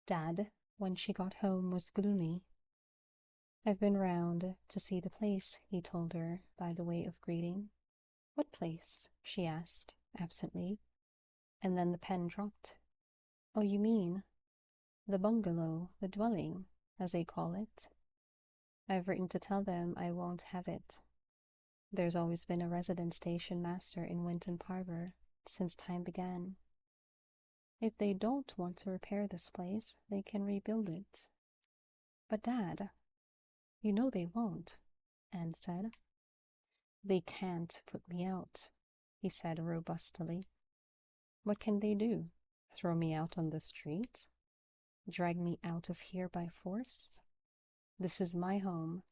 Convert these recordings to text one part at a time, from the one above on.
Dad, when she got home, was gloomy. "I've been round to see the place," he told her by the way of greeting. "What place?" she asked, absently, and then the pen dropped. "Oh, you mean the bungalow, the dwelling, as they call it. I've written to tell them I won't have it. There's always been a resident station master in Winton Parver since time began. If they don't want to repair this place, they can rebuild it." "But, Dad, you know they won't," Anne said. "They can't put me out," he said robustly. "What can they do? Throw me out on the street? Drag me out of here by force? This is my home,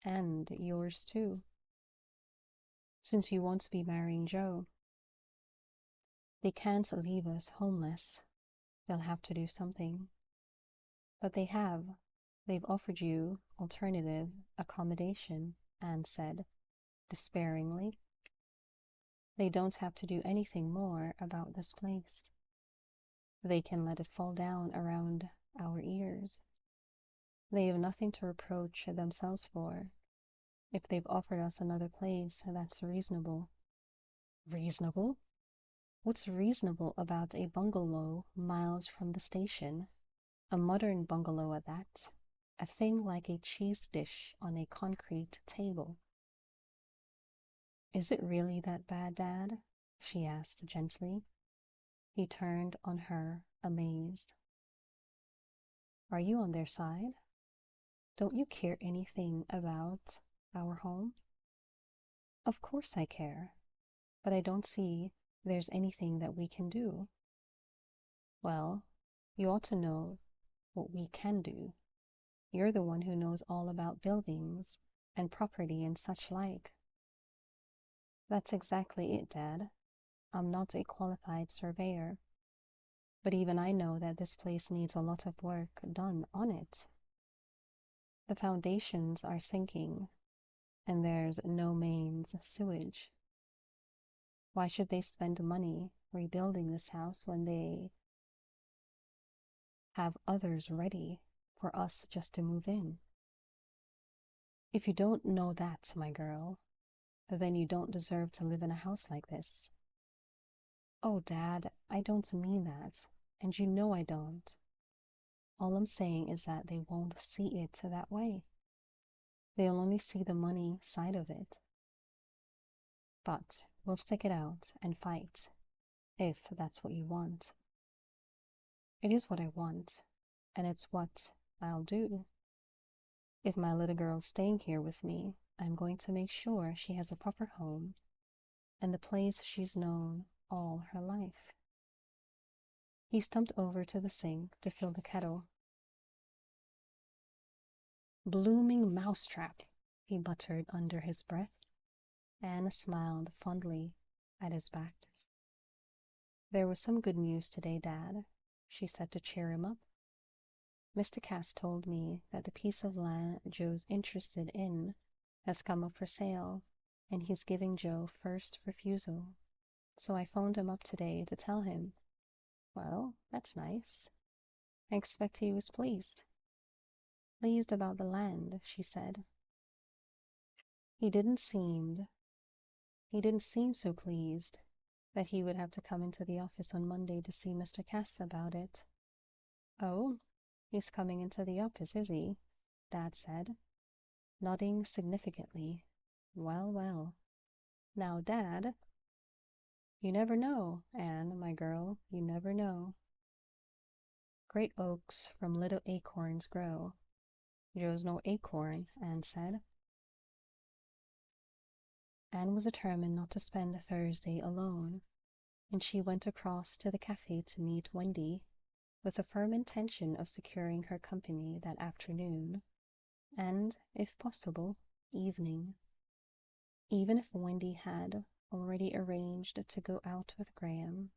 and yours too, since you won't be marrying Joe. They can't leave us homeless. They'll have to do something. But they have. They've offered you alternative accommodation," Anne said, despairingly. "They don't have to do anything more about this place. They can let it fall down around our ears. They have nothing to reproach themselves for. If they've offered us another place, that's reasonable." "Reasonable? What's reasonable about a bungalow miles from the station? A modern bungalow at that. A thing like a cheese dish on a concrete table." "Is it really that bad, Dad?" she asked gently. He turned on her, amazed. "Are you on their side? Don't you care anything about our home?" "Of course I care, but I don't see there's anything that we can do." "Well, you ought to know what we can do. You're the one who knows all about buildings and property and such like." "That's exactly it, Dad. I'm not a qualified surveyor, but even I know that this place needs a lot of work done on it. The foundations are sinking, and there's no mains sewage. Why should they spend money rebuilding this house when they have others ready for us just to move in?" "If you don't know that, my girl, then you don't deserve to live in a house like this." "Oh, Dad, I don't mean that, and you know I don't. All I'm saying is that they won't see it that way. They'll only see the money side of it. But we'll stick it out and fight, if that's what you want." "It is what I want, and it's what I'll do. If my little girl's staying here with me, I'm going to make sure she has a proper home and the place she's known all her life." He stumped over to the sink to fill the kettle. "Blooming mousetrap," he muttered under his breath. Anne smiled fondly at his back. "There was some good news today, Dad," she said to cheer him up. "Mr. Cass told me that the piece of land Joe's interested in has come up for sale, and he's giving Joe first refusal. So I phoned him up today to tell him." "Well, that's nice. I expect he was pleased." "Pleased about the land," she said. He didn't seem so pleased that he would have to come into the office on Monday to see Mr. Cass about it. "Oh, he's coming into the office, is he?" Dad said, nodding significantly. "Well, well. Now, Dad—" "You never know, Anne, my girl, you never know. Great oaks from little acorns grow." "Joe's no acorn," Anne said. Anne was determined not to spend Thursday alone, and she went across to the cafe to meet Wendy, with a firm intention of securing her company that afternoon, and, if possible, evening. Even if Wendy had already arranged to go out with Graham,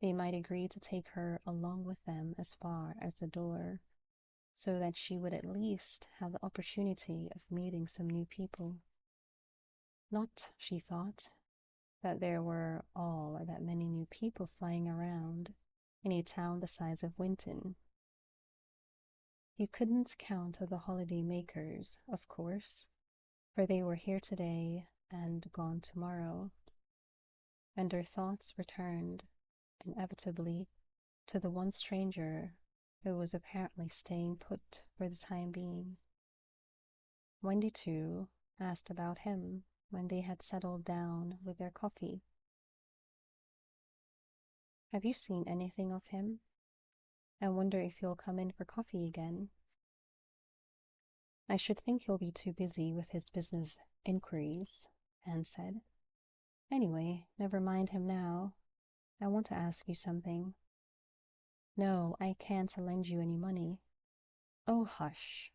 they might agree to take her along with them as far as the door, so that she would at least have the opportunity of meeting some new people. Not, she thought, that there were all that many new people flying around in a town the size of Winton. You couldn't count the holiday makers, of course, for they were here today and gone tomorrow, and her thoughts returned, inevitably, to the one stranger who was apparently staying put for the time being. Wendy, too, asked about him when they had settled down with their coffee. Have you seen anything of him? I wonder if he'll come in for coffee again. I should think he'll be too busy with his business inquiries, Anne said. Anyway, never mind him now. I want to ask you something. No, I can't lend you any money. Oh, hush.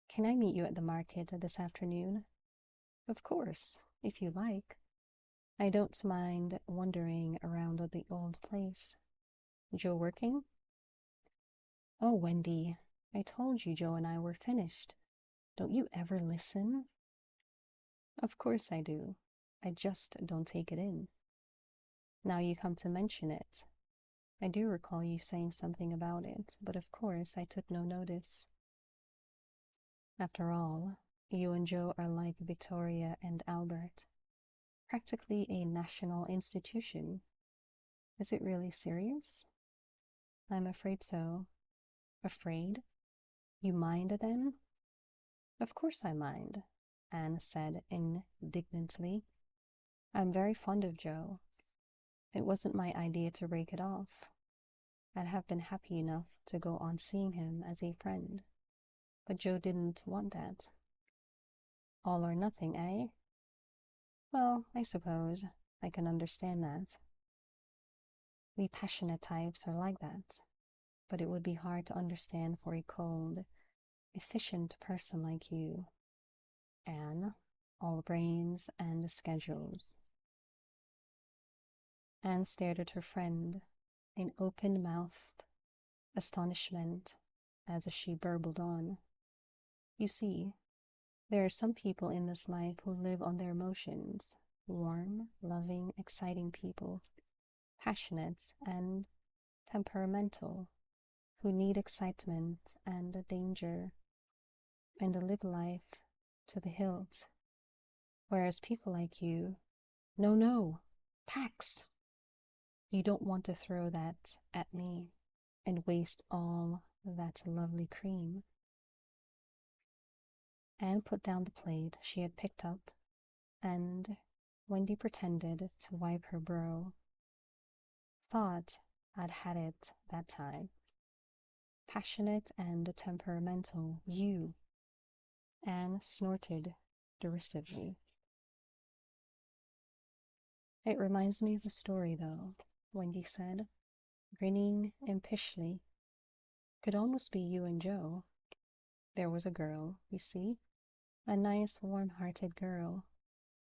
Can I meet you at the market this afternoon? Of course, if you like. I don't mind wandering around the old place. Joe working? Oh, Wendy, I told you Joe and I were finished. Don't you ever listen? Of course I do. I just don't take it in. Now you come to mention it. I do recall you saying something about it, but of course I took no notice. After all, you and Joe are like Victoria and Albert, practically a national institution. Is it really serious? I'm afraid so. Afraid? You mind then? Of course I mind, Anne said indignantly. I'm very fond of Joe. It wasn't my idea to break it off. I'd have been happy enough to go on seeing him as a friend. But Joe didn't want that. All or nothing, eh? Well, I suppose I can understand that. We passionate types are like that, but it would be hard to understand for a cold, efficient person like you, Anne, all brains and schedules. Anne stared at her friend in open-mouthed astonishment as she burbled on. You see, there are some people in this life who live on their emotions, warm, loving, exciting people, passionate and temperamental, who need excitement and danger, and live life to the hilt. Whereas people like you, no, no, Pax, you don't want to throw that at me and waste all that lovely cream. Anne put down the plate she had picked up, and Wendy pretended to wipe her brow. Thought I'd had it that time. Passionate and temperamental, you! Anne snorted derisively. It reminds me of a story, though, Wendy said, grinning impishly. Could almost be you and Joe. There was a girl, you see, a nice, warm-hearted girl,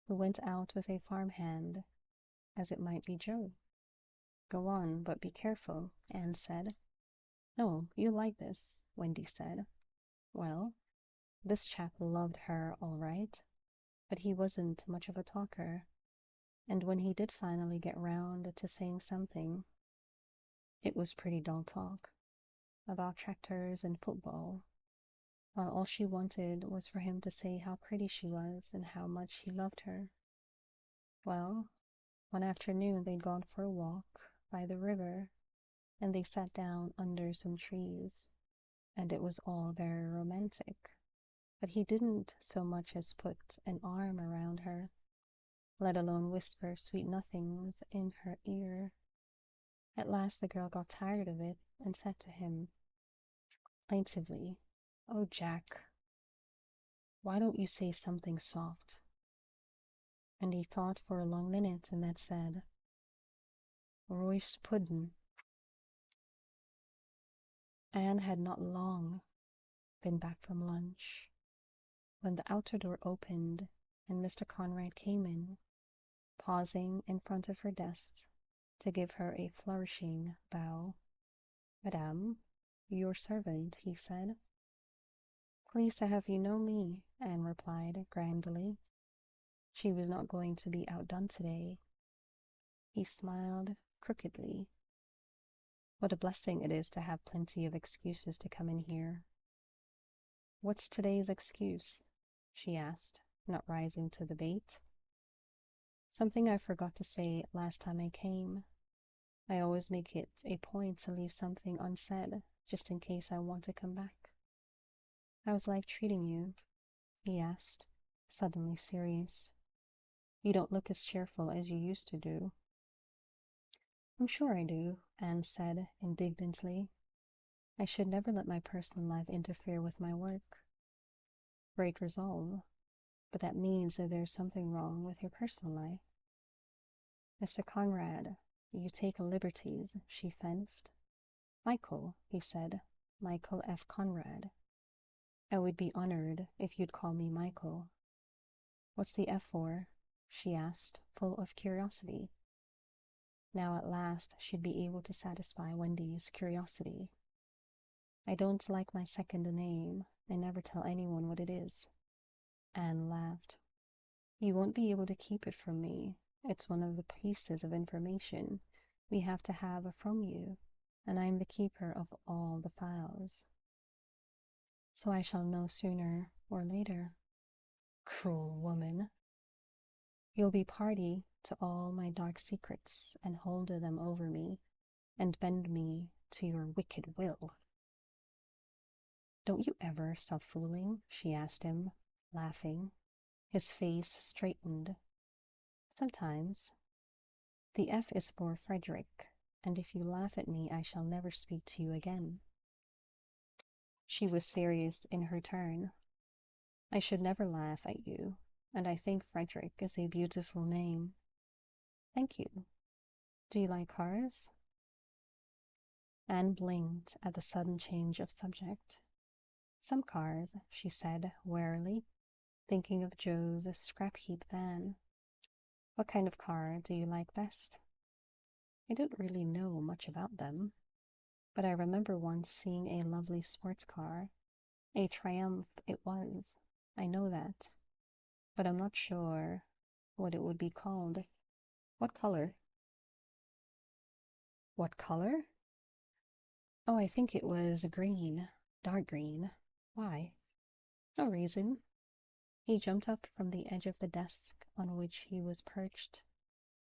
who went out with a farmhand, as it might be Joe. Go on, but be careful, Anne said. No, you like this, Wendy said. Well, this chap loved her all right, but he wasn't much of a talker, and when he did finally get round to saying something, it was pretty dull talk, about tractors and football, while all she wanted was for him to say how pretty she was and how much he loved her. Well, one afternoon they'd gone for a walk by the river, and they sat down under some trees, and it was all very romantic, but he didn't so much as put an arm around her, let alone whisper sweet nothings in her ear. At last the girl got tired of it and said to him, plaintively, "Oh, Jack, why don't you say something soft?" And he thought for a long minute and then said, "Roast puddin'." Anne had not long been back from lunch when the outer door opened and Mr. Conrad came in, pausing in front of her desk to give her a flourishing bow. "Madame, your servant," he said. "Pleased to have you know me," Anne replied grandly. She was not going to be outdone today. He smiled crookedly. What a blessing it is to have plenty of excuses to come in here, What's today's excuse? She asked, not rising to the bait. Something I forgot to say last time I came. I always make it a point to leave something unsaid, just in case I want to come back. How's life treating you? He asked, suddenly serious. You don't look as cheerful as you used to do. I'm sure I do, Anne said indignantly. I should never let my personal life interfere with my work. Great resolve, but that means that there's something wrong with your personal life. Mr. Conrad, you take liberties, she fenced. Michael, he said. Michael F. Conrad. I would be honored if you'd call me Michael. What's the F for? She asked, full of curiosity. Now at last she'd be able to satisfy Wendy's curiosity. I don't like my second name. I never tell anyone what it is. Anne laughed. You won't be able to keep it from me. It's one of the pieces of information we have to have from you, and I'm the keeper of all the files. So I shall know sooner or later. Cruel woman. You'll be party to all my dark secrets and hold them over me and bend me to your wicked will. Don't you ever stop fooling? She asked him, laughing. His face straightened. Sometimes. The F is for Frederick, and if you laugh at me, I shall never speak to you again. She was serious in her turn. I should never laugh at you, and I think Frederick is a beautiful name. Thank you. Do you like cars? Anne blinked at the sudden change of subject. Some cars, she said warily, thinking of Joe's scrap heap van. What kind of car do you like best? I don't really know much about them, but I remember once seeing a lovely sports car. A Triumph it was. I know that, but I'm not sure what it would be called. What color? What color? Oh, I think it was green, dark green. Why? No reason. He jumped up from the edge of the desk on which he was perched.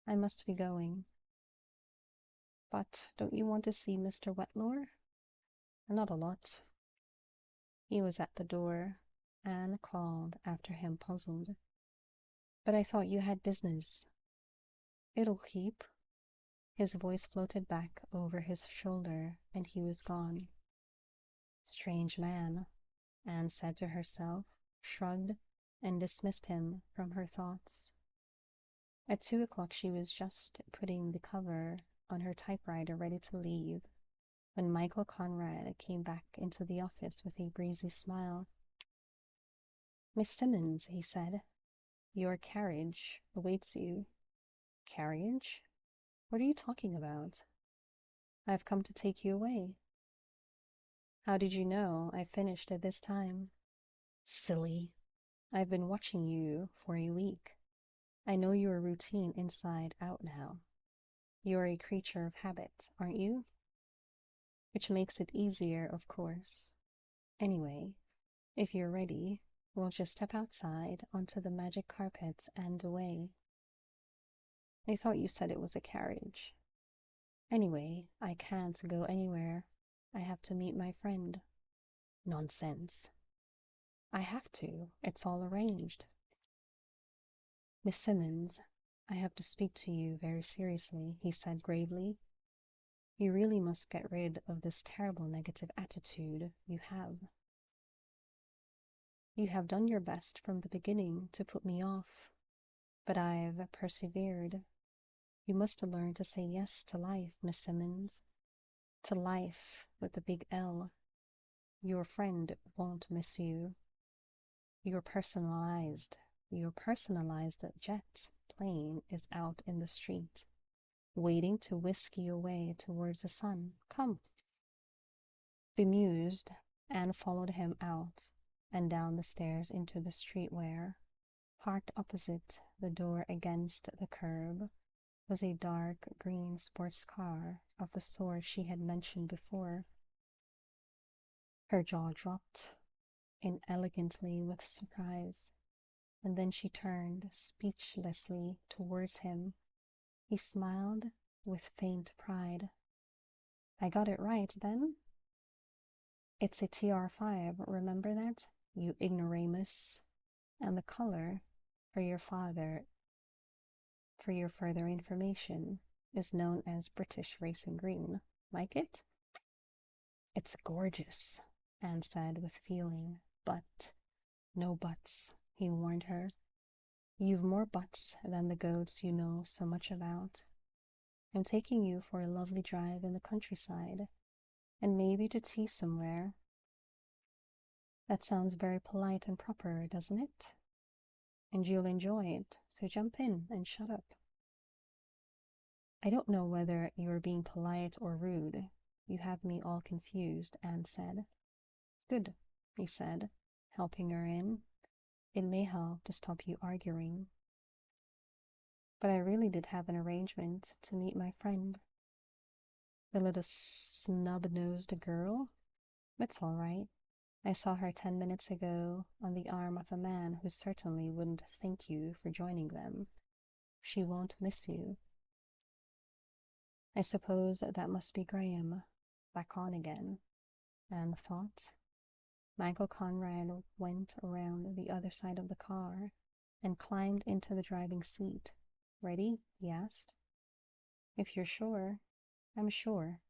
I must be going. But don't you want to see Mr. Wetmore? Not a lot. He was at the door. Anne called after him, puzzled. But I thought you had business. It'll keep. His voice floated back over his shoulder, and he was gone. Strange man, Anne said to herself, shrugged, and dismissed him from her thoughts. At 2 o'clock she was just putting the cover on her typewriter ready to leave, when Michael Conrad came back into the office with a breezy smile. Miss Simmons, he said, your carriage awaits you. Carriage? What are you talking about? I've come to take you away. How did you know I finished at this time? Silly. I've been watching you for a week. I know your routine inside out now. You're a creature of habit, aren't you? Which makes it easier, of course. Anyway, if you're ready, we'll just step outside onto the magic carpet and away. I thought you said it was a carriage. Anyway, I can't go anywhere. I have to meet my friend. Nonsense. I have to. It's all arranged. Miss Simmons, I have to speak to you very seriously, he said gravely. You really must get rid of this terrible negative attitude you have. You have done your best from the beginning to put me off, but I've persevered. You must learn to say yes to life, Miss Simmons. To life with a big L. Your friend won't miss you. Your personalized jet plane is out in the street, waiting to whisk you away towards the sun. Come. Bemused, Anne followed him out and down the stairs into the street where, parked opposite the door against the curb, was a dark green sports car of the sort she had mentioned before. Her jaw dropped. inelegantly with surprise, and then she turned speechlessly towards him. He smiled with faint pride. I got it right, then? It's a TR5, remember that, you ignoramus? And the color, for your father, for your further information, is known as British Racing Green. Like it? It's gorgeous, Anne said with feeling. But, no buts, he warned her. You've more buts than the goats you know so much about. I'm taking you for a lovely drive in the countryside, and maybe to tea somewhere. That sounds very polite and proper, doesn't it? And you'll enjoy it, so jump in and shut up. I don't know whether you're being polite or rude. You have me all confused, Anne said. Good, he said, helping her in. It may help to stop you arguing. But I really did have an arrangement to meet my friend. The little snub-nosed girl? That's all right. I saw her 10 minutes ago on the arm of a man who certainly wouldn't thank you for joining them. She won't miss you. I suppose that must be Graham, back on again, Anne thought. Michael Conrad went around the other side of the car and climbed into the driving seat. Ready? He asked. If you're sure. I'm sure.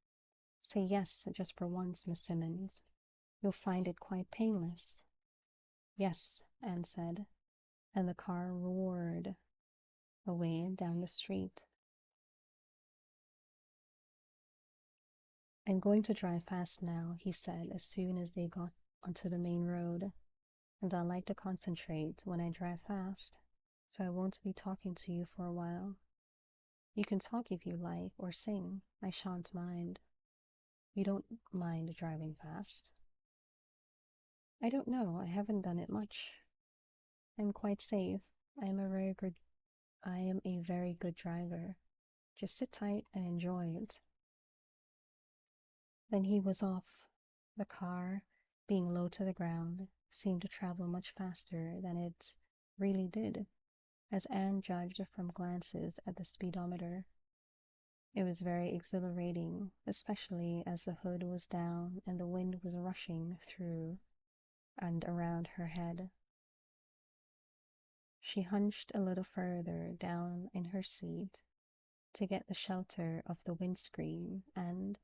Say yes just for once, Miss Simmons. You'll find it quite painless. Yes, Anne said, and the car roared away down the street. I'm going to drive fast now, he said as soon as they got onto the main road, and I like to concentrate when I drive fast, so I won't be talking to you for a while. You can talk if you like, or sing. I shan't mind. You don't mind driving fast? I don't know. I haven't done it much. I'm quite safe. I am a very good driver. Just sit tight and enjoy it. Then he was off. The car, being low to the ground, seemed to travel much faster than it really did, as Anne judged from glances at the speedometer. It was very exhilarating, especially as the hood was down and the wind was rushing through and around her head. She hunched a little further down in her seat to get the shelter of the windscreen and,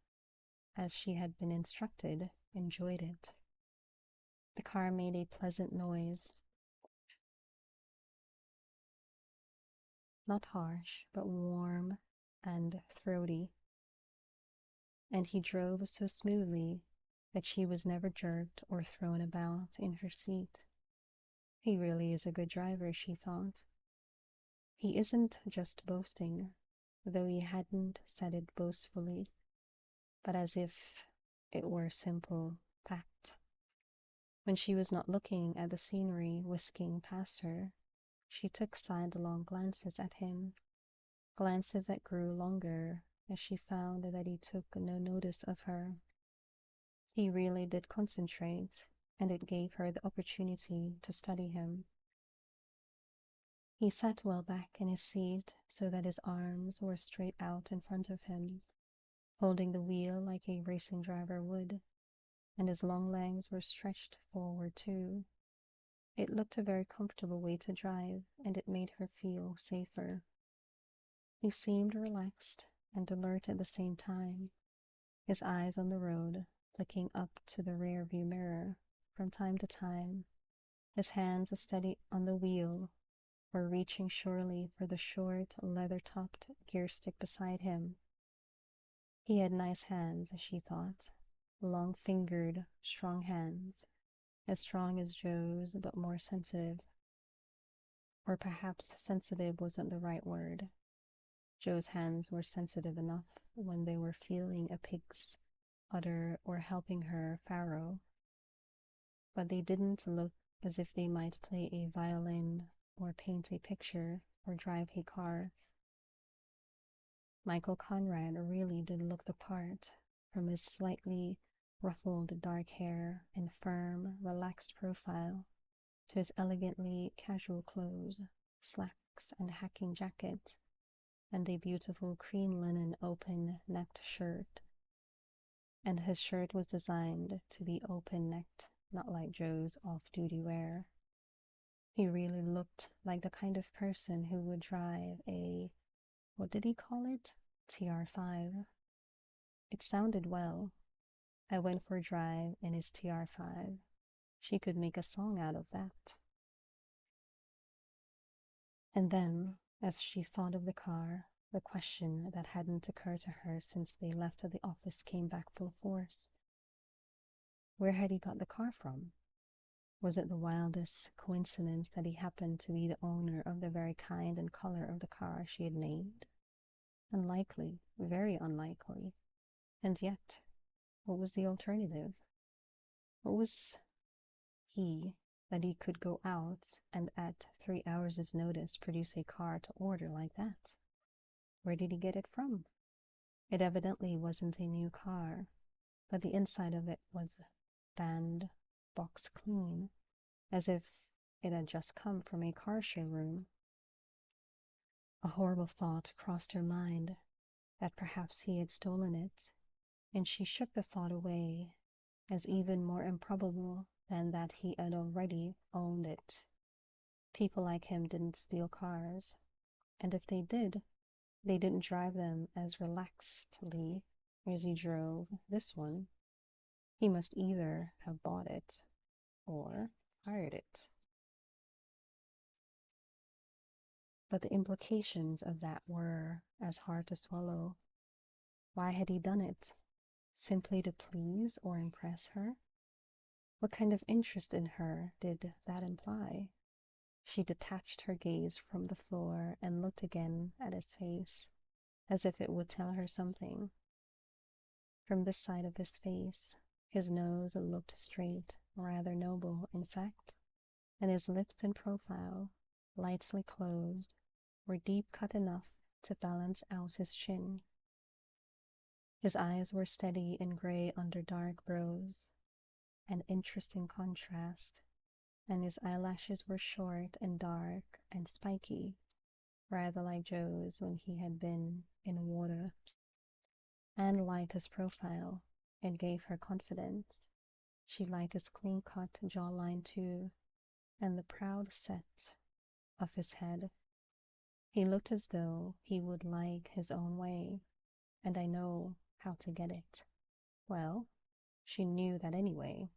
as she had been instructed, enjoyed it. The car made a pleasant noise, not harsh, but warm and throaty, and he drove so smoothly that she was never jerked or thrown about in her seat. He really is a good driver, she thought. He isn't just boasting, though he hadn't said it boastfully, but as if it were simple fact. When she was not looking at the scenery whisking past her, she took sidelong glances at him, glances that grew longer as she found that he took no notice of her. He really did concentrate, and it gave her the opportunity to study him. He sat well back in his seat so that his arms were straight out in front of him, holding the wheel like a racing driver would, and his long legs were stretched forward too. It looked a very comfortable way to drive, and it made her feel safer. He seemed relaxed and alert at the same time, his eyes on the road, flicking up to the rear view mirror from time to time, his hands steady on the wheel or reaching surely for the short, leather-topped gear stick beside him. He had nice hands, she thought, long-fingered, strong hands, as strong as Joe's, but more sensitive. Or perhaps sensitive wasn't the right word. Joe's hands were sensitive enough when they were feeling a pig's udder or helping her farrow, but they didn't look as if they might play a violin or paint a picture or drive a car. Michael Conrad really did look the part, from his slightly ruffled dark hair and firm, relaxed profile, to his elegantly casual clothes, slacks and hacking jacket, and a beautiful cream linen open-necked shirt. And his shirt was designed to be open-necked, not like Joe's off-duty wear. He really looked like the kind of person who would drive a, what did he call it? TR5. It sounded well. I went for a drive in his TR5. She could make a song out of that. And then, as she thought of the car, the question that hadn't occurred to her since they left the office came back full force. Where had he got the car from? Was it the wildest coincidence that he happened to be the owner of the very kind and color of the car she had named? Unlikely, very unlikely. And yet, what was the alternative? What was he that he could go out and at 3 hours' notice produce a car to order like that? Where did he get it from? It evidently wasn't a new car, but the inside of it was band box clean, as if it had just come from a car showroom. A horrible thought crossed her mind, that perhaps he had stolen it, and she shook the thought away as even more improbable than that he had already owned it. People like him didn't steal cars, and if they did, they didn't drive them as relaxedly as he drove this one. He must either have bought it or hired it. But the implications of that were as hard to swallow. Why had he done it? Simply to please or impress her? What kind of interest in her did that imply? She detached her gaze from the floor and looked again at his face, as if it would tell her something. From this side of his face, his nose looked straight, rather noble, in fact, and his lips in profile, lightly closed, were deep cut enough to balance out his chin. His eyes were steady and gray under dark brows, an interesting contrast, and his eyelashes were short and dark and spiky, rather like Joe's when he had been in water. Anne liked his profile. It gave her confidence. She liked his clean-cut jawline too, and the proud set of his head. He looked as though he would like his own way, and I know how to get it. Well, she knew that anyway.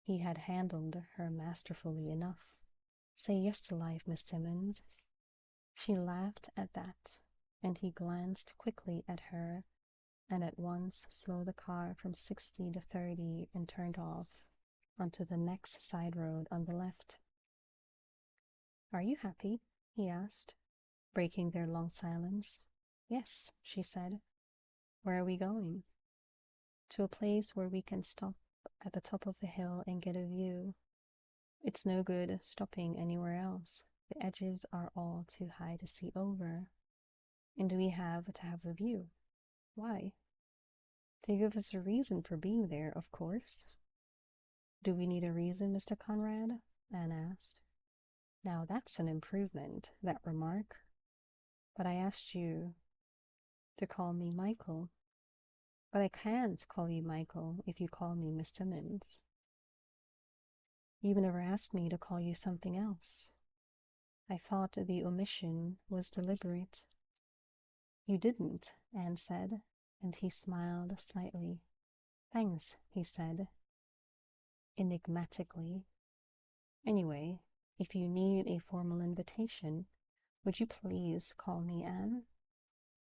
He had handled her masterfully enough. Say yes to life, Miss Simmons. She laughed at that, and he glanced quickly at her and at once slowed the car from 60 to 30 and turned off onto the next side road on the left. Are you happy? He asked, breaking their long silence. Yes, she said. Where are we going? To a place where we can stop at the top of the hill and get a view. It's no good stopping anywhere else. The edges are all too high to see over. And we have to have a view. Why? To give us a reason for being there, of course. Do we need a reason, Mr. Conrad? Anne asked. Now that's an improvement, that remark. But I asked you to call me Michael. But I can't call you Michael if you call me Miss Simmons. You never asked me to call you something else. I thought the omission was deliberate. You didn't, Anne said, and he smiled slightly. Thanks, he said, enigmatically. Anyway, if you need a formal invitation, would you please call me Anne?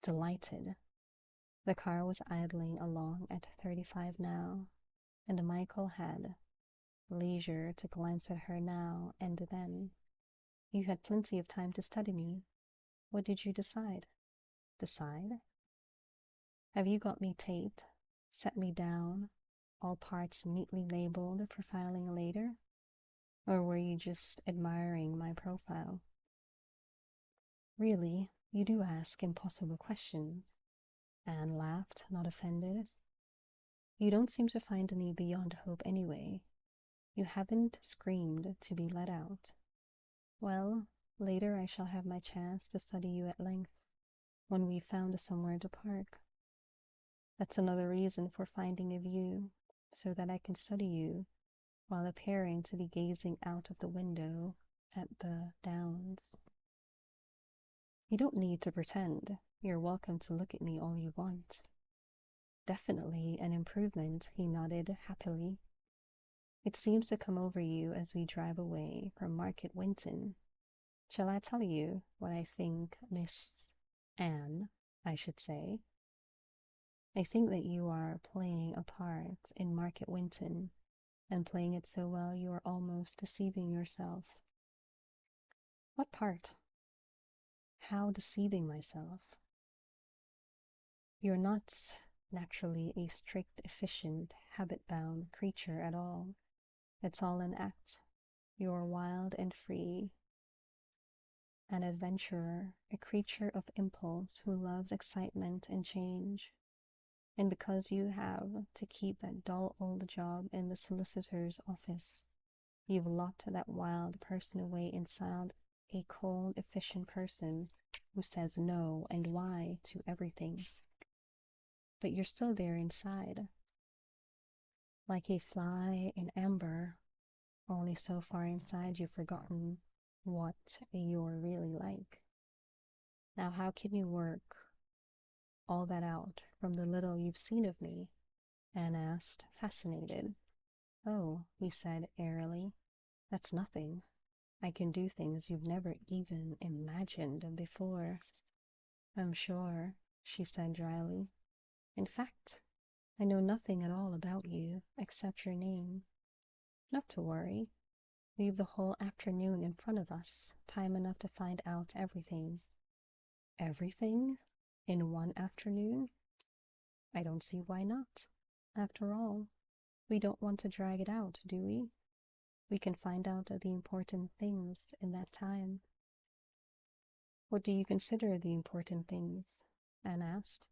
Delighted. The car was idling along at 35 now, and Michael had leisure to glance at her now and then. You had plenty of time to study me. What did you decide? Decide? Have you got me taped, set me down, all parts neatly labeled for filing later? Or were you just admiring my profile? Really, you do ask impossible questions. Anne laughed, not offended. You don't seem to find any beyond hope anyway. You haven't screamed to be let out. Well, later I shall have my chance to study you at length, when we've found somewhere to park. That's another reason for finding a view, so that I can study you while appearing to be gazing out of the window at the downs. You don't need to pretend. You're welcome to look at me all you want. Definitely an improvement, he nodded happily. It seems to come over you as we drive away from Market Winton. Shall I tell you what I think, Miss Anne, I should say? I think that you are playing a part in Market Winton, and playing it so well you are almost deceiving yourself. What part? How deceiving myself? You're not naturally a strict, efficient, habit-bound creature at all. It's all an act. You're wild and free, an adventurer, a creature of impulse who loves excitement and change. And because you have to keep that dull old job in the solicitor's office, you've locked that wild person away inside a cold, efficient person who says no and why to everything. But you're still there inside, like a fly in amber, only so far inside you've forgotten what you're really like. Now, how can you work all that out from the little you've seen of me? Anne asked, fascinated. Oh, he said airily, that's nothing. I can do things you've never even imagined before. I'm sure, she said dryly. In fact, I know nothing at all about you except your name. Not to worry. We've the whole afternoon in front of us, time enough to find out everything. Everything? In one afternoon? I don't see why not. After all, we don't want to drag it out, do we? We can find out the important things in that time. What do you consider the important things? Anne asked,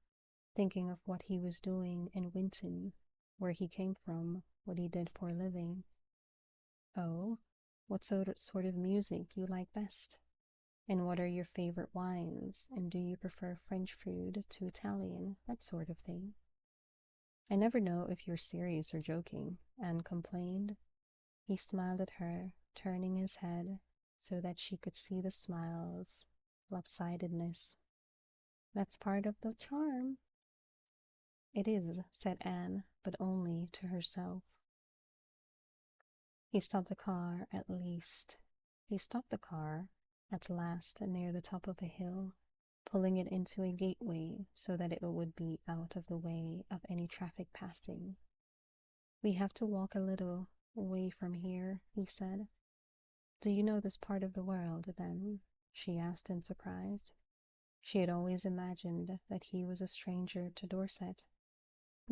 thinking of what he was doing in Winton, where he came from, what he did for a living. Oh, what sort of music you like best? And what are your favorite wines? And do you prefer French food to Italian? That sort of thing. I never know if you're serious or joking, Anne complained. He smiled at her, turning his head so that she could see the smile's lopsidedness. That's part of the charm. It is, said Anne, but only to herself. He stopped the car at last near the top of a hill, pulling it into a gateway so that it would be out of the way of any traffic passing. We have to walk a little way from here, he said. Do you know this part of the world, then? She asked in surprise. She had always imagined that he was a stranger to Dorset.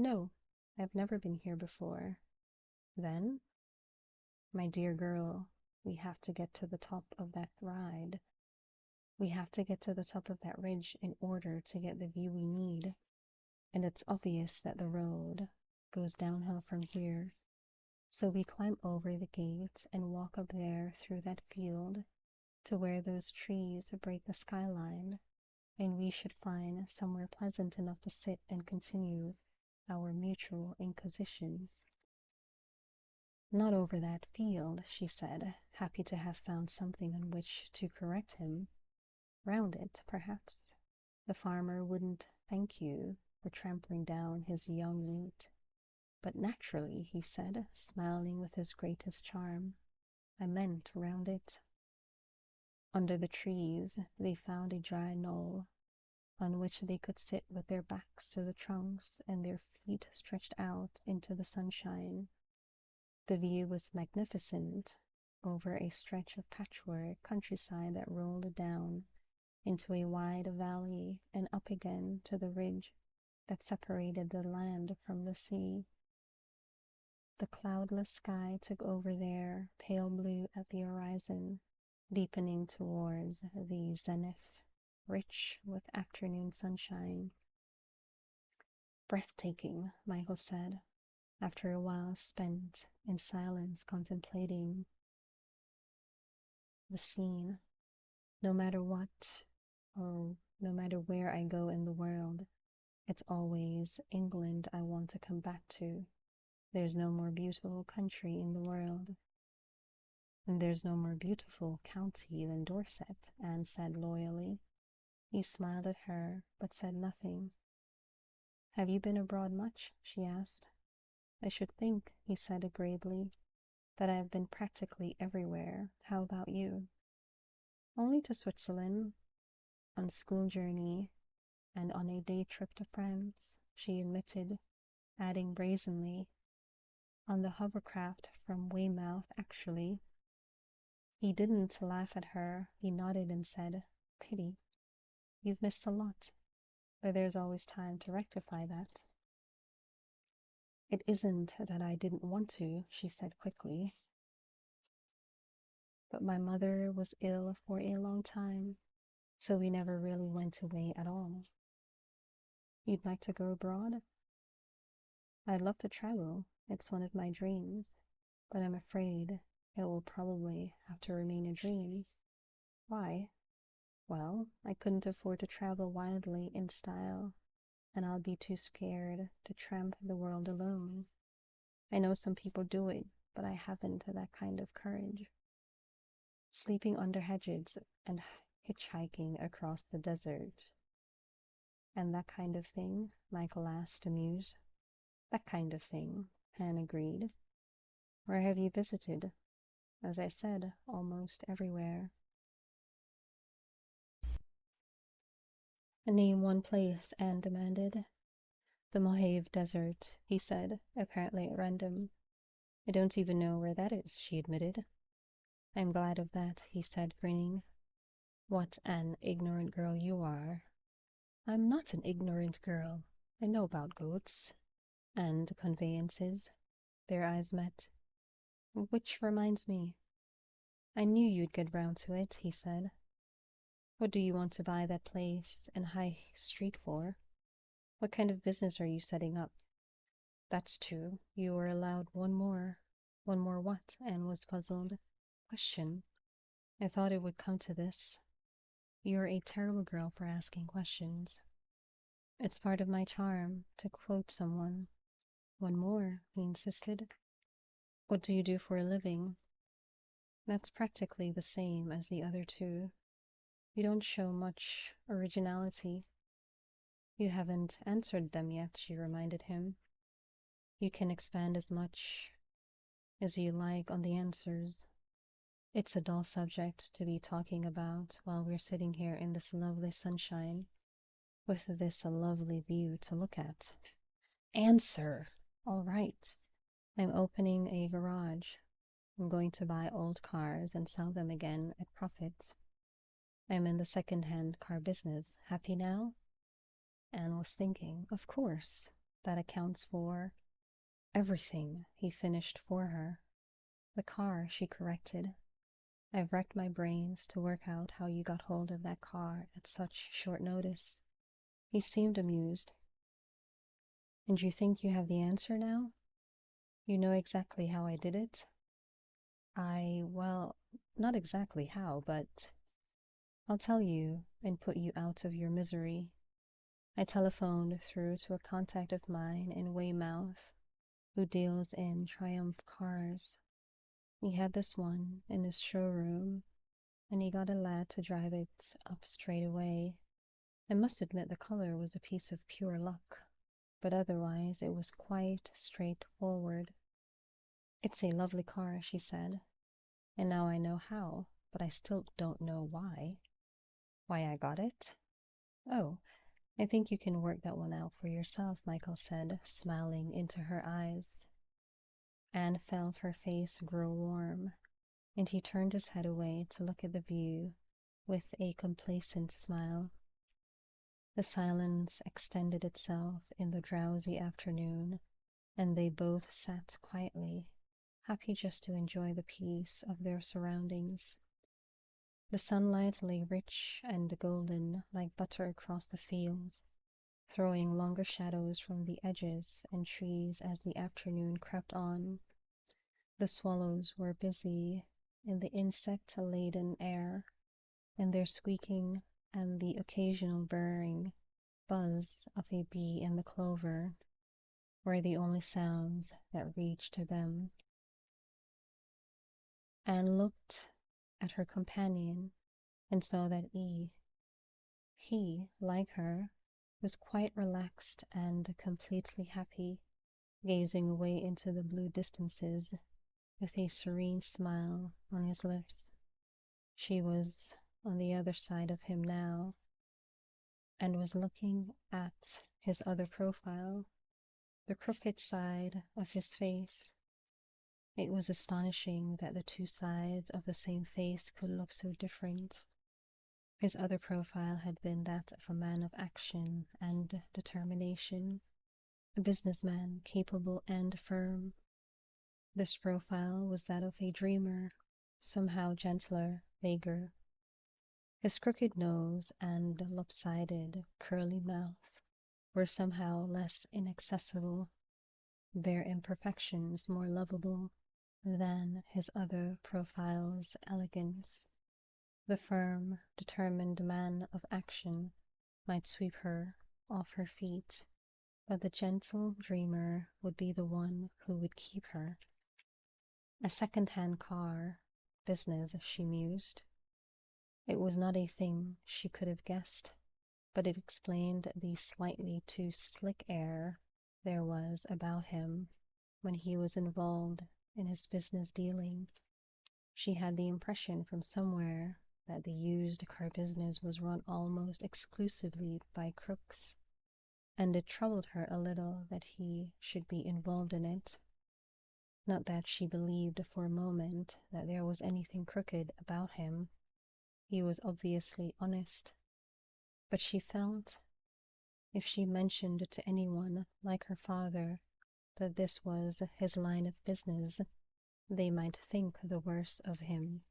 No, I've never been here before. Then? My dear girl, we have to get to the top of that ride. We have to get to the top of that ridge in order to get the view we need. And it's obvious that the road goes downhill from here. So we climb over the gate and walk up there through that field to where those trees break the skyline, and we should find somewhere pleasant enough to sit and continue our mutual inquisition. Not over that field, she said, happy to have found something on which to correct him. Round it, perhaps. The farmer wouldn't thank you for trampling down his young wheat. But naturally, he said, smiling with his greatest charm. I meant round it. Under the trees they found a dry knoll, on which they could sit with their backs to the trunks and their feet stretched out into the sunshine. The view was magnificent, over a stretch of patchwork countryside that rolled down into a wide valley and up again to the ridge that separated the land from the sea. The cloudless sky took over there, pale blue at the horizon, deepening towards the zenith, rich with afternoon sunshine. Breathtaking, Michael said. after a while spent in silence contemplating the scene. No matter what, or no matter where I go in the world, it's always England I want to come back to. There's no more beautiful country in the world. And there's no more beautiful county than Dorset, Anne said loyally. He smiled at her, but said nothing. Have you been abroad much? She asked. I should think, he said agreeably, that I have been practically everywhere. How about you? Only to Switzerland, on school journey, and on a day trip to France, she admitted, adding brazenly, on the hovercraft from Weymouth, actually. He didn't laugh at her. He nodded and said, Pity. You've missed a lot, but there's always time to rectify that. It isn't that I didn't want to, she said quickly, but my mother was ill for a long time, so we never really went away at all. You'd like to go abroad? I'd love to travel. It's one of my dreams, but I'm afraid it will probably have to remain a dream. Why? Well, I couldn't afford to travel wildly in style, and I'll be too scared to tramp the world alone. I know some people do it, but I haven't that kind of courage. Sleeping under hedges and hitchhiking across the desert. And that kind of thing? Michael asked, amused. That kind of thing, Anne agreed. Where have you visited? As I said, almost everywhere. Name one place, Anne demanded. The Mojave Desert, he said, apparently at random. I don't even know where that is, she admitted. I'm glad of that, he said, grinning. What an ignorant girl you are. I'm not an ignorant girl. I know about goats. And conveyances. Their eyes met. Which reminds me. I knew you'd get round to it, he said. What do you want to buy that place in High Street for? What kind of business are you setting up? That's two. You were allowed one more. One more what? Anne was puzzled. Question. I thought it would come to this. You're a terrible girl for asking questions. It's part of my charm, to quote someone. One more, he insisted. What do you do for a living? That's practically the same as the other two. You don't show much originality. You haven't answered them yet, she reminded him. You can expand as much as you like on the answers. It's a dull subject to be talking about while we're sitting here in this lovely sunshine, with this lovely view to look at. Answer! All right. I'm opening a garage. I'm going to buy old cars and sell them again at profit. I'm in the second-hand car business. Happy now? Anne was thinking, of course, that accounts for everything, he finished for her. The car, she corrected. I've racked my brains to work out how you got hold of that car at such short notice. He seemed amused. And you think you have the answer now? You know exactly how I did it? Well, not exactly how, but I'll tell you and put you out of your misery. I telephoned through to a contact of mine in Weymouth who deals in Triumph cars. He had this one in his showroom, and he got a lad to drive it up straight away. I must admit the color was a piece of pure luck, but otherwise it was quite straightforward. It's a lovely car, she said, and now I know how, but I still don't know why. Why I got it? Oh, I think you can work that one out for yourself, Michael said, smiling into her eyes. Anne felt her face grow warm, and he turned his head away to look at the view with a complacent smile. The silence extended itself in the drowsy afternoon, and they both sat quietly, happy just to enjoy the peace of their surroundings. The sunlight lay rich and golden like butter across the fields, throwing longer shadows from the edges and trees as the afternoon crept on. The swallows were busy in the insect-laden air, and their squeaking and the occasional burring buzz of a bee in the clover were the only sounds that reached them. Anne looked at her companion and saw that he, like her, was quite relaxed and completely happy, gazing away into the blue distances with a serene smile on his lips. She was on the other side of him now, and was looking at his other profile, the crooked side of his face. It was astonishing that the two sides of the same face could look so different. His other profile had been that of a man of action and determination, a businessman capable and firm. This profile was that of a dreamer, somehow gentler, vaguer. His crooked nose and lopsided, curly mouth were somehow less inaccessible, their imperfections more lovable than his other profile's elegance. The firm, determined man of action might sweep her off her feet, but the gentle dreamer would be the one who would keep her. A second-hand car business, she mused. It was not a thing she could have guessed, but it explained the slightly too slick air there was about him when he was involved in his business dealing. She had the impression from somewhere that the used car business was run almost exclusively by crooks, and it troubled her a little that he should be involved in it. Not that she believed for a moment that there was anything crooked about him. He was obviously honest, but she felt if she mentioned to anyone like her father that this was his line of business, they might think the worse of him.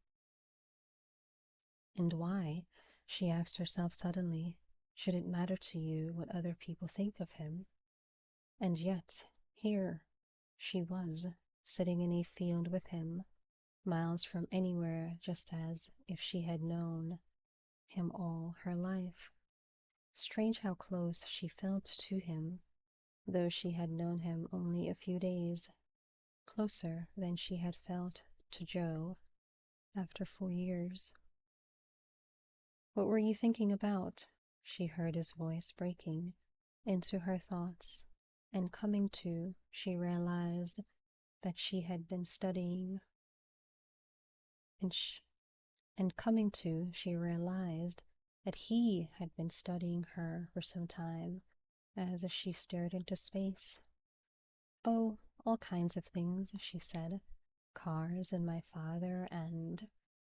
And why, she asked herself suddenly, should it matter to you what other people think of him? And yet, here she was, sitting in a field with him, miles from anywhere, just as if she had known him all her life. Strange how close she felt to him, though she had known him only a few days, closer than she had felt to Joe after 4 years. What were you thinking about? She heard his voice breaking into her thoughts, and coming to, she realized that she had been studying, and coming to, she realized that he had been studying her for some time as she stared into space. Oh, all kinds of things, she said. Cars and my father and...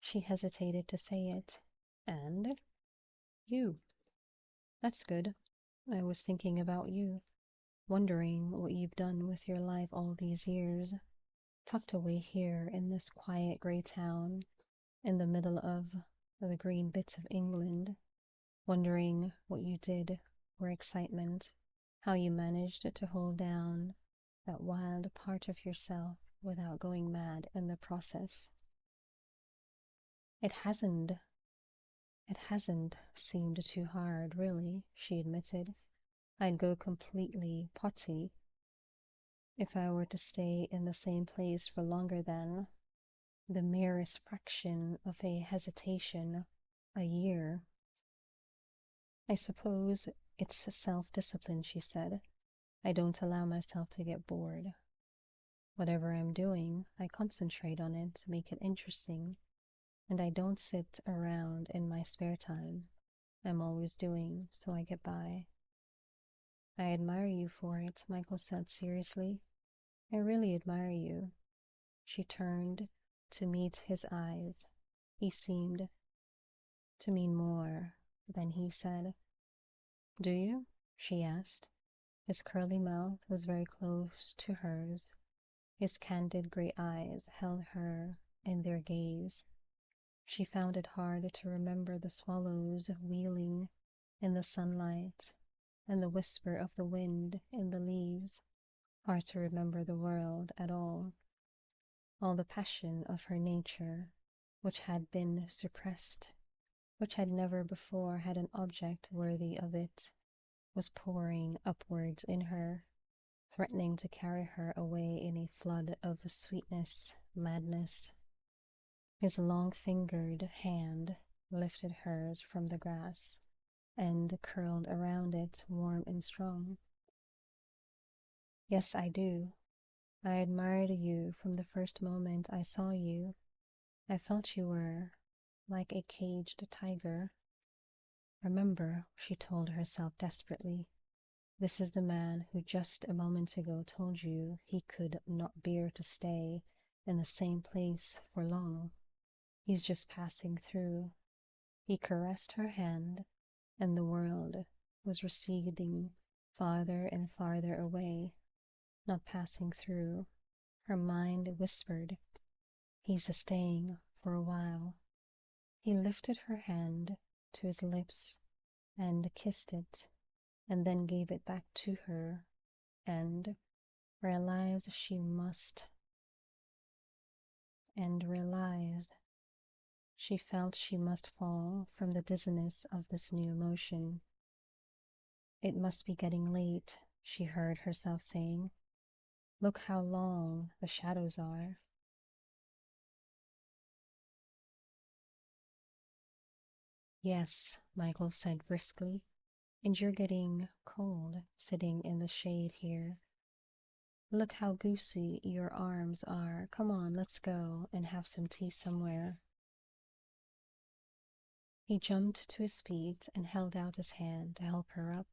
She hesitated to say it. And? You. That's good. I was thinking about you, wondering what you've done with your life all these years, tucked away here in this quiet gray town, in the middle of the green bits of England, wondering what you did for excitement, how you managed to hold down that wild part of yourself without going mad in the process. It hasn't seemed too hard, really, she admitted. I'd go completely potty if I were to stay in the same place for longer than the merest fraction of a hesitation, a year. I suppose it's self-discipline, she said. I don't allow myself to get bored. Whatever I'm doing, I concentrate on it to make it interesting, and I don't sit around in my spare time. I'm always doing, so I get by. I admire you for it, Michael said seriously. I really admire you. She turned to meet his eyes. He seemed to mean more than he said. Do you? She asked. His curly mouth was very close to hers. His candid gray eyes held her in their gaze. She found it hard to remember the swallows wheeling in the sunlight and the whisper of the wind in the leaves. Hard to remember the world at all the passion of her nature, which had been suppressed, which had never before had an object worthy of it, was pouring upwards in her, threatening to carry her away in a flood of sweetness, madness. His long-fingered hand lifted hers from the grass and curled around it warm and strong. Yes, I do. I admired you from the first moment I saw you. I felt you were like a caged tiger. Remember, she told herself desperately, this is the man who just a moment ago told you he could not bear to stay in the same place for long. He's just passing through. He caressed her hand, and the world was receding farther and farther away, not passing through. Her mind whispered, he's staying for a while. He lifted her hand to his lips and kissed it, and then gave it back to her, and realized she felt she must fall from the dizziness of this new emotion. It must be getting late, she heard herself saying. Look how long the shadows are. Yes, Michael said briskly, and you're getting cold sitting in the shade here. Look how goosey your arms are. Come on, let's go and have some tea somewhere. He jumped to his feet and held out his hand to help her up,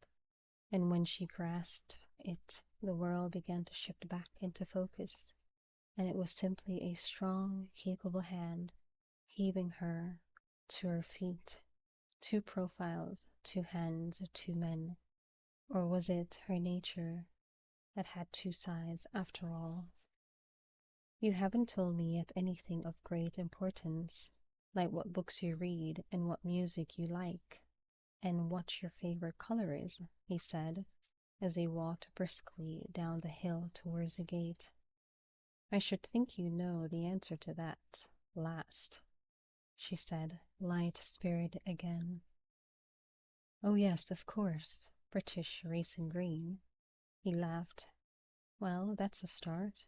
and when she grasped it, the world began to shift back into focus, and it was simply a strong, capable hand heaving her to her feet. Two profiles, two hands, two men. Or was it her nature that had two sides after all? You haven't told me yet anything of great importance, like what books you read and what music you like, and what your favorite color is, he said, as they walked briskly down the hill towards the gate. I should think you know the answer to that last, she said, light-spirited again. Oh yes, of course, British racing green. He laughed. Well, that's a start.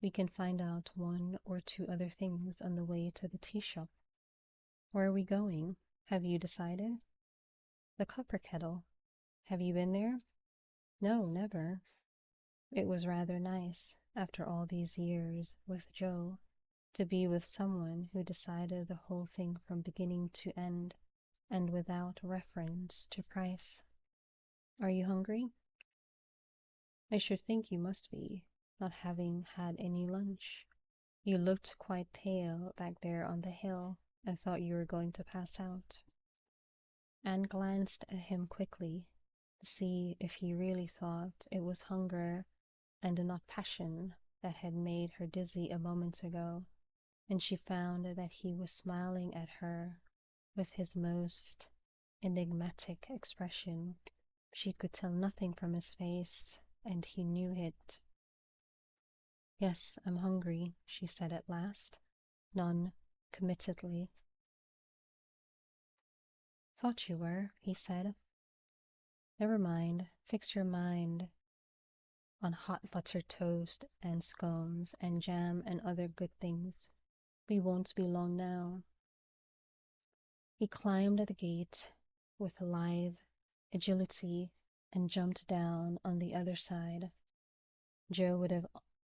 We can find out one or two other things on the way to the tea shop. Where are we going? Have you decided? The Copper Kettle. Have you been there? No, never. It was rather nice, after all these years with Joe, to be with someone who decided the whole thing from beginning to end, and without reference to price. Are you hungry? I should think you must be, not having had any lunch. You looked quite pale back there on the hill. I thought you were going to pass out. Anne glanced at him quickly to see if he really thought it was hunger and not passion that had made her dizzy a moment ago, and she found that he was smiling at her with his most enigmatic expression. She could tell nothing from his face, and he knew it. Yes, I'm hungry, she said at last, non-committedly. Thought you were, he said. Never mind, fix your mind on hot buttered toast and scones and jam and other good things. We won't be long now. He climbed the gate with lithe agility and jumped down on the other side. Joe would have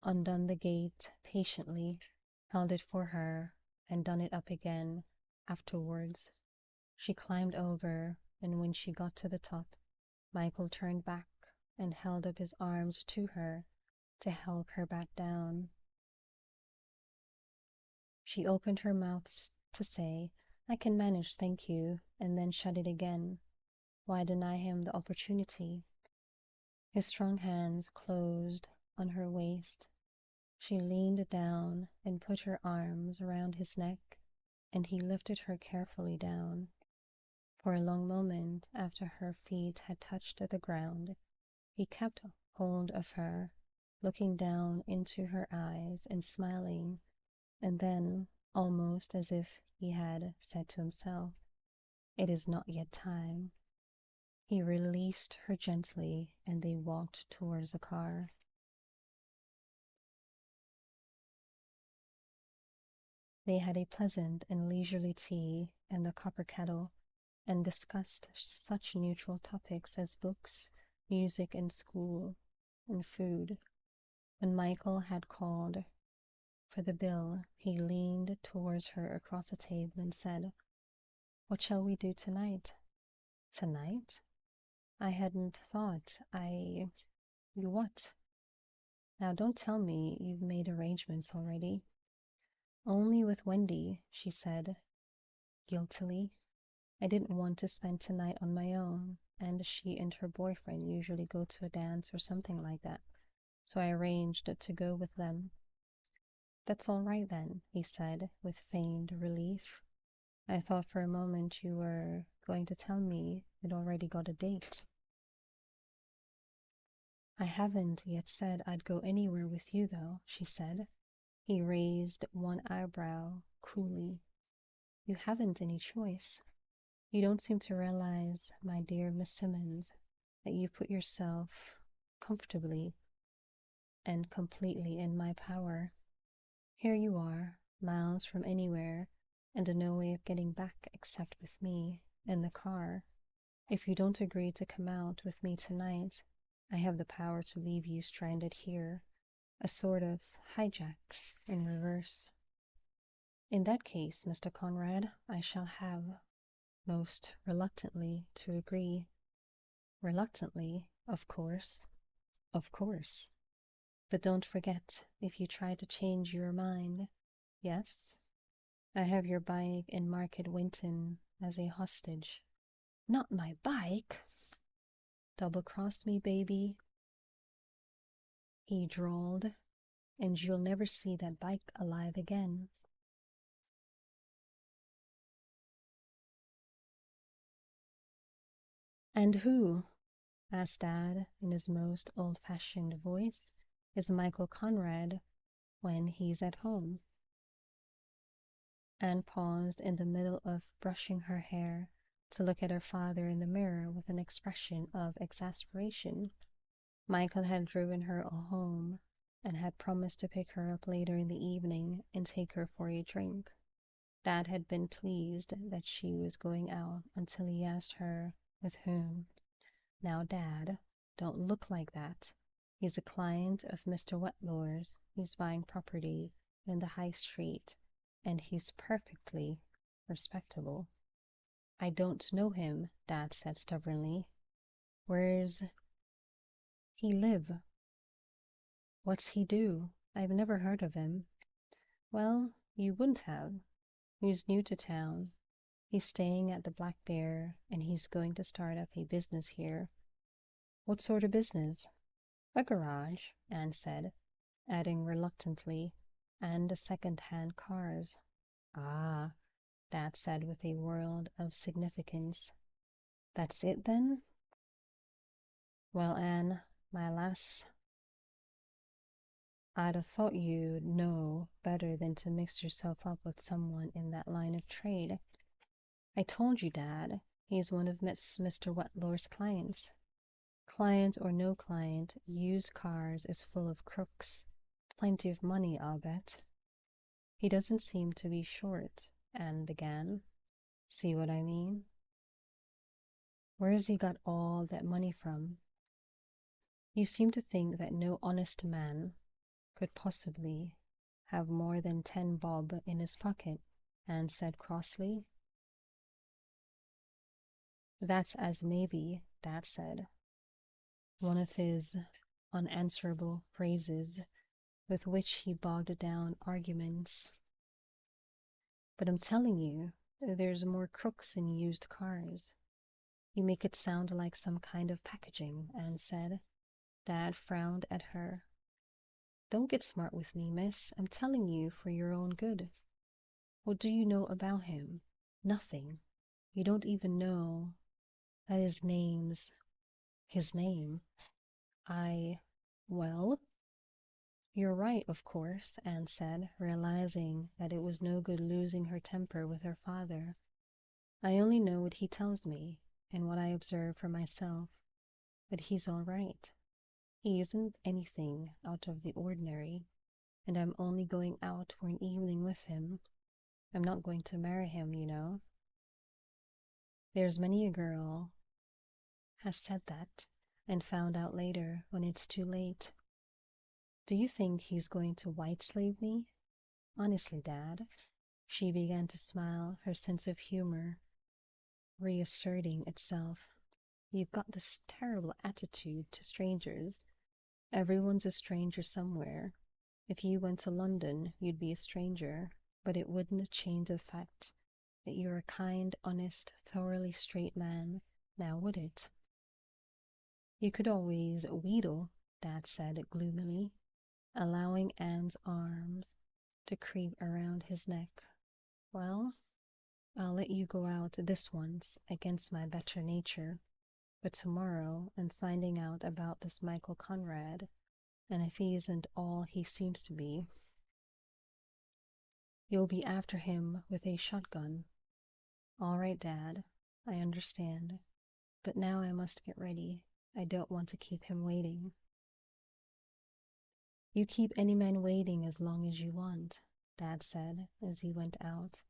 undone the gate patiently, held it for her, and done it up again afterwards. She climbed over, and when she got to the top, Michael turned back and held up his arms to her to help her back down. She opened her mouth to say, I can manage, thank you, and then shut it again. Why deny him the opportunity? His strong hands closed on her waist. She leaned down and put her arms around his neck, and he lifted her carefully down. For a long moment after her feet had touched the ground, he kept hold of her, looking down into her eyes and smiling, and then, almost as if he had said to himself, "It is not yet time," he released her gently and they walked towards the car. They had a pleasant and leisurely tea in the copper kettle and discussed such neutral topics as books, music and school, and food. When Michael had called for the bill, he leaned towards her across the table and said, "What shall we do tonight?" "Tonight? I hadn't thought. You what? Now don't tell me you've made arrangements already." "Only with Wendy," she said guiltily. "I didn't want to spend tonight on my own, and she and her boyfriend usually go to a dance or something like that, so I arranged to go with them." "That's all right then," he said with feigned relief. "I thought for a moment you were going to tell me you'd already got a date." "I haven't yet said I'd go anywhere with you, though," she said. He raised one eyebrow coolly. "You haven't any choice. You don't seem to realize, my dear Miss Simmons, that you put yourself comfortably and completely in my power. Here you are, miles from anywhere, and no way of getting back except with me in the car. If you don't agree to come out with me tonight, I have the power to leave you stranded here, a sort of hijack in reverse." "In that case, Mr. Conrad, I shall have most reluctantly to agree." "Reluctantly, of course." "Of course. But don't forget, if you try to change your mind—" "Yes?" "I have your bike in Market Winton as a hostage." "Not my bike!" "Double-cross me, baby," he drawled, "and you'll never see that bike alive again." "And who," asked Dad in his most old-fashioned voice, "is Michael Conrad when he's at home?" Anne paused in the middle of brushing her hair to look at her father in the mirror with an expression of exasperation. Michael had driven her home and had promised to pick her up later in the evening and take her for a drink. Dad had been pleased that she was going out until he asked her with whom. "Now, Dad, don't look like that. He's a client of Mr. Whitlaw's. He's buying property in the High Street, and he's perfectly respectable." "I don't know him," Dad said stubbornly. "Where's he live? What's he do? I've never heard of him." "Well, you wouldn't have. He's new to town. He's staying at the Black Bear, and he's going to start up a business here." "What sort of business?" "A garage," Anne said, adding reluctantly, "and second-hand cars." "Ah," Dad said with a world of significance. "That's it, then?" "Well, Anne, my lass, I'd have thought you'd know better than to mix yourself up with someone in that line of trade." "I told you, Dad, he's one of Mr. Whitlaw's clients." "Client or no client, used cars is full of crooks. Plenty of money, I'll bet." "He doesn't seem to be short," Anne began. "See what I mean?" "Where's he got all that money from?" "You seem to think that no honest man could possibly have more than 10 bob in his pocket," Anne said crossly. "That's as maybe," Dad said, one of his unanswerable phrases with which he bogged down arguments. "But I'm telling you, there's more crooks in used cars." "You make it sound like some kind of packaging," Anne said. Dad frowned at her. "Don't get smart with me, miss. I'm telling you for your own good." "What do you know about him?" "Nothing." You don't even know that his name. I, well, you're right, of course, Anne said, realizing that it was no good losing her temper with her father. I only know what he tells me and what I observe for myself, but he's all right. He isn't anything out of the ordinary, and I'm only going out for an evening with him. I'm not going to marry him, you know. There's many a girl has said that and found out later when it's too late. Do you think he's going to white slave me? Honestly, Dad. She began to smile, her sense of humor reasserting itself. You've got this terrible attitude to strangers. Everyone's a stranger somewhere. If you went to London, you'd be a stranger, but it wouldn't change the fact that you're a kind, honest, thoroughly straight man, now would it? You could always wheedle, Dad said gloomily, allowing Anne's arms to creep around his neck. Well, I'll let you go out this once against my better nature, but tomorrow I'm finding out about this Michael Conrad, and if he isn't all he seems to be, you'll be after him with a shotgun. All right, Dad, I understand, but now I must get ready. I don't want to keep him waiting. You keep any man waiting as long as you want, Dad said as he went out,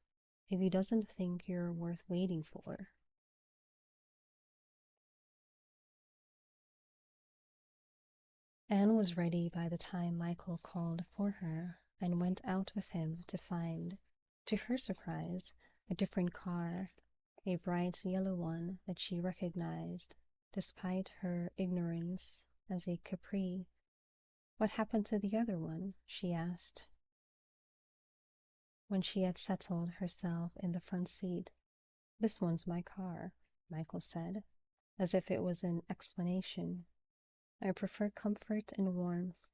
if he doesn't think you're worth waiting for. Anne was ready by the time Michael called for her and went out with him to find, to her surprise, a different car, a bright yellow one that she recognized, despite her ignorance, as a Capri. What happened to the other one? She asked, when she had settled herself in the front seat. This one's my car, Michael said, as if it was an explanation. I prefer comfort and warmth,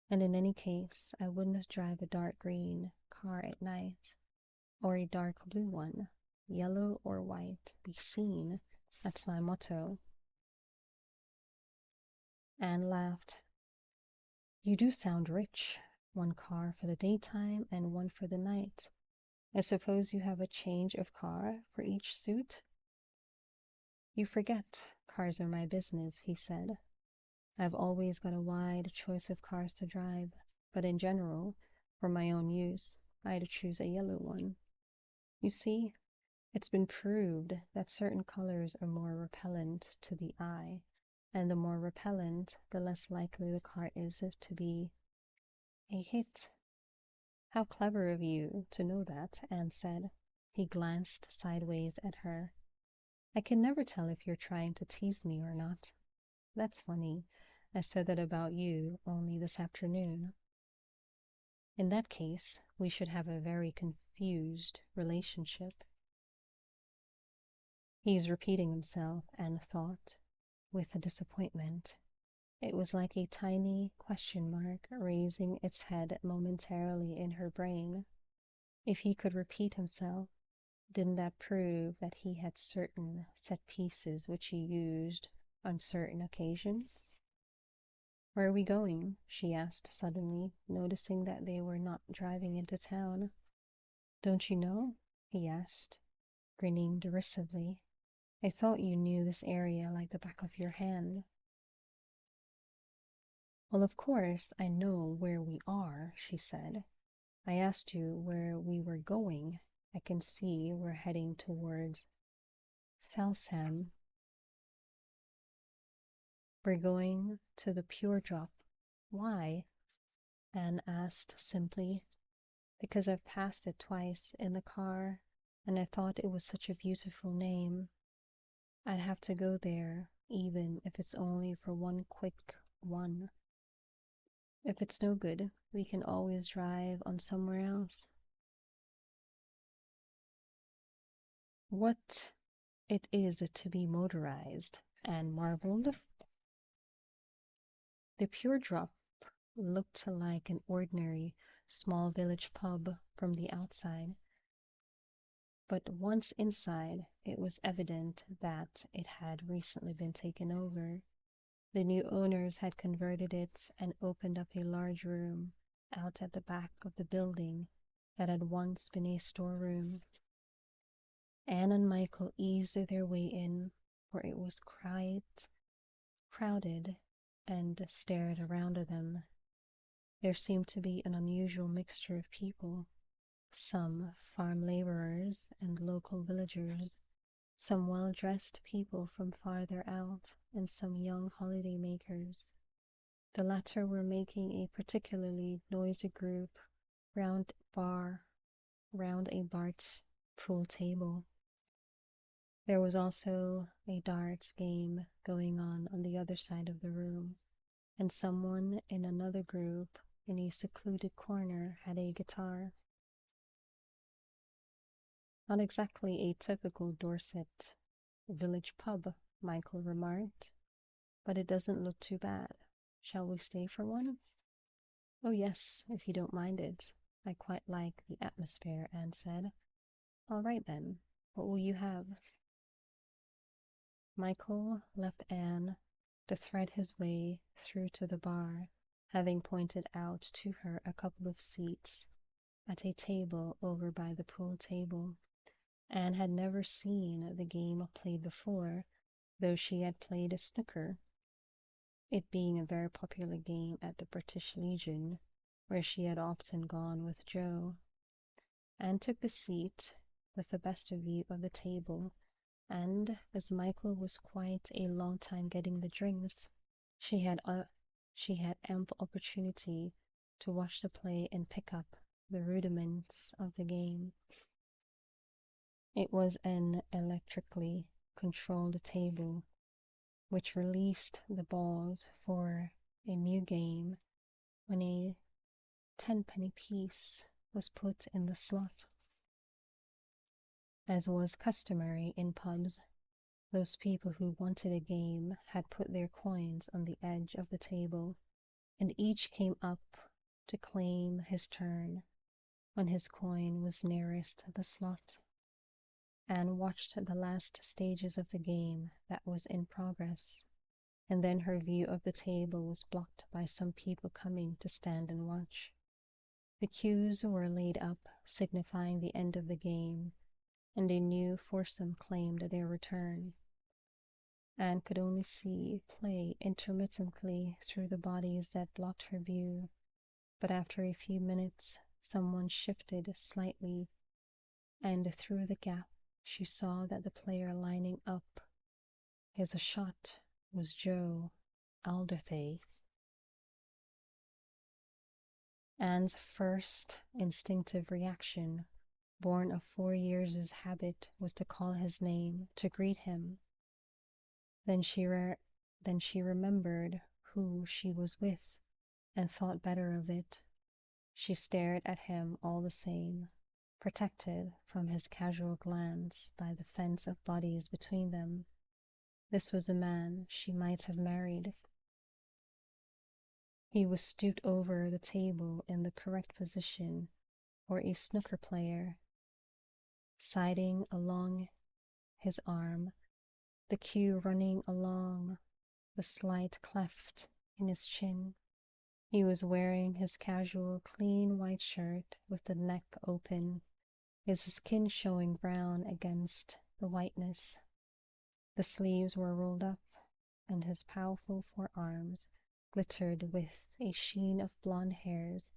and in any case, I wouldn't drive a dark green car at night, or a dark blue one, yellow or white, be seen. That's my motto. Anne laughed. You do sound rich. One car for the daytime and one for the night. I suppose you have a change of car for each suit? You forget. Cars are my business, he said. I've always got a wide choice of cars to drive, but in general, for my own use, I'd choose a yellow one. You see, it's been proved that certain colors are more repellent to the eye, and the more repellent, the less likely the car is to be a hit. How clever of you to know that, Anne said. He glanced sideways at her. I can never tell if you're trying to tease me or not. That's funny. I said that about you only this afternoon. In that case, we should have a very confused relationship. He's repeating himself, Anne thought, with a disappointment. It was like a tiny question mark raising its head momentarily in her brain. If he could repeat himself, didn't that prove that he had certain set pieces which he used on certain occasions? Where are we going? She asked suddenly, noticing that they were not driving into town. Don't you know? He asked, grinning derisively. I thought you knew this area like the back of your hand. Well, of course, I know where we are, she said. I asked you where we were going. I can see we're heading towards Felsham. We're going to the Pure Drop. Why? Anne asked simply. Because I've passed it twice in the car, and I thought it was such a beautiful name. I'd have to go there, even if it's only for one quick one. If it's no good, we can always drive on somewhere else. What it is to be motorized, Anne marveled. The Pure Drop looked like an ordinary small village pub from the outside. But once inside, it was evident that it had recently been taken over. The new owners had converted it and opened up a large room out at the back of the building that had once been a storeroom. Anne and Michael eased their way in, for it was crowded, and stared around them. There seemed to be an unusual mixture of people, some farm laborers and local villagers, some well-dressed people from farther out, and some young holiday makers. The latter were making a particularly noisy group round a Bart's pool table. There was also a darts game going on the other side of the room, and someone in another group in a secluded corner had a guitar. Not exactly a typical Dorset village pub, Michael remarked, but it doesn't look too bad. Shall we stay for one? Oh, yes, if you don't mind it. I quite like the atmosphere, Anne said. All right, then. What will you have? Michael left Anne to thread his way through to the bar, having pointed out to her a couple of seats at a table over by the pool table. Anne had never seen the game played before, though she had played snooker, it being a very popular game at the British Legion, where she had often gone with Joe. Anne took the seat with the best view of the table, and as Michael was quite a long time getting the drinks, she had ample opportunity to watch the play and pick up the rudiments of the game. It was an electrically controlled table, which released the balls for a new game when a tenpenny piece was put in the slot. As was customary in pubs, those people who wanted a game had put their coins on the edge of the table, and each came up to claim his turn when his coin was nearest the slot. Anne watched the last stages of the game that was in progress, and then her view of the table was blocked by some people coming to stand and watch. The cues were laid up, signifying the end of the game, and a new foursome claimed their return. Anne could only see play intermittently through the bodies that blocked her view, but after a few minutes someone shifted slightly, and through the gap she saw that the player lining up his shot was Joe Alderthay. Anne's first instinctive reaction, born of 4 years' habit, was to call his name, to greet him. Then she remembered who she was with, and thought better of it. She stared at him all the same, protected from his casual glance by the fence of bodies between them. This was the man she might have married. He was stooped over the table in the correct position for a snooker player, siding along his arm, the cue running along the slight cleft in his chin. He was wearing his casual, clean white shirt with the neck open, his skin showing brown against the whiteness. The sleeves were rolled up, and his powerful forearms glittered with a sheen of blonde hairs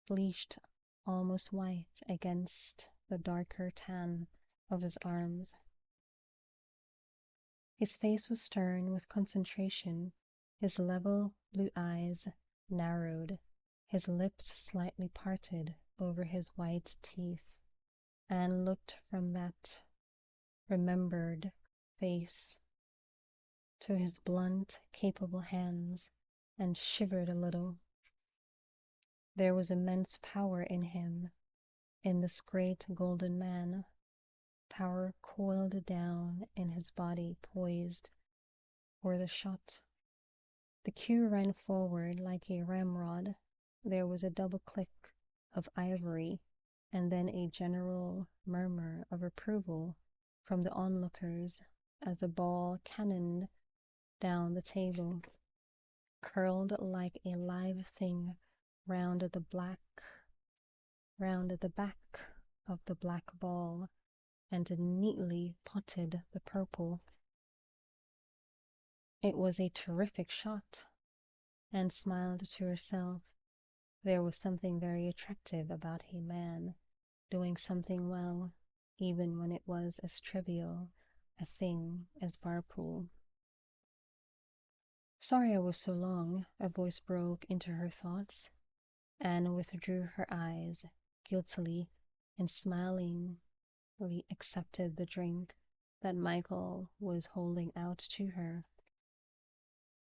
bleached almost white against the darker tan of his arms. His face was stern with concentration, his level blue eyes narrowed, his lips slightly parted over his white teeth. Anne looked from that remembered face to his blunt, capable hands, and shivered a little. There was immense power in him, in this great golden man, power coiled down in his body, poised for the shot. The cue ran forward like a ramrod. There was a double click of ivory, and then a general murmur of approval from the onlookers as the ball cannoned down the table, curled like a live thing round the back of the black ball, and neatly potted the purple. It was a terrific shot, Anne smiled to herself. There was something very attractive about a man doing something well, even when it was as trivial a thing as barpool. Sorry I was so long, a voice broke into her thoughts. Anne withdrew her eyes guiltily and smilingly accepted the drink that Michael was holding out to her.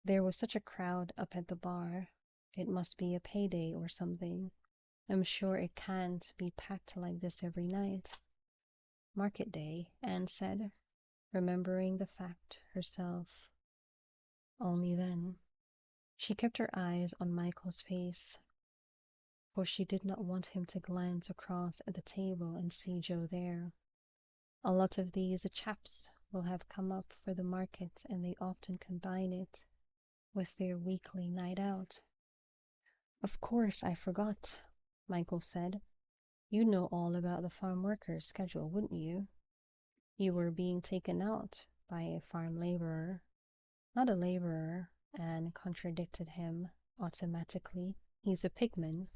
There was such a crowd up at the bar. It must be a payday or something. I'm sure it can't be packed like this every night. Market day, Anne said, remembering the fact herself. Only then. She kept her eyes on Michael's face, for she did not want him to glance across at the table and see Joe there. A lot of these chaps will have come up for the market, and they often combine it with their weekly night out. Of course, I forgot, Michael said. You'd know all about the farm workers' schedule, wouldn't you? You were being taken out by a farm laborer. Not a laborer, Anne contradicted him automatically. He's a pigman.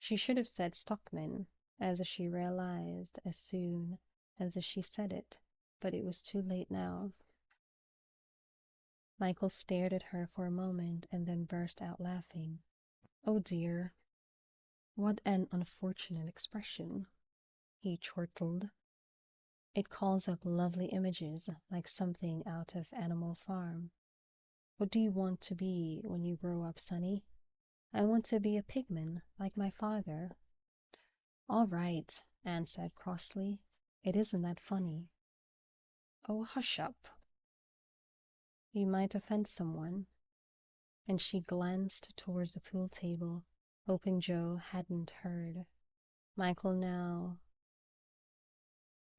She should have said stockman, as she realized as soon as she said it, but it was too late now. Michael stared at her for a moment and then burst out laughing. Oh dear, what an unfortunate expression, he chortled. It calls up lovely images like something out of Animal Farm. What do you want to be when you grow up, Sonny? I want to be a pigman, like my father. All right, Anne said crossly. It isn't that funny. Oh, hush up. You might offend someone. And she glanced towards the pool table, hoping Joe hadn't heard. Michael now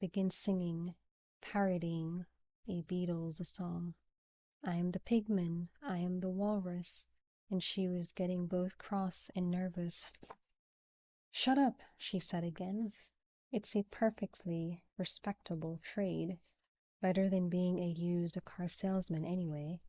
began singing, parodying a Beatles song. I am the pigman, I am the walrus, and she was getting both cross and nervous. Shut up, she said again. It's a perfectly respectable trade. Better than being a used car salesman, anyway.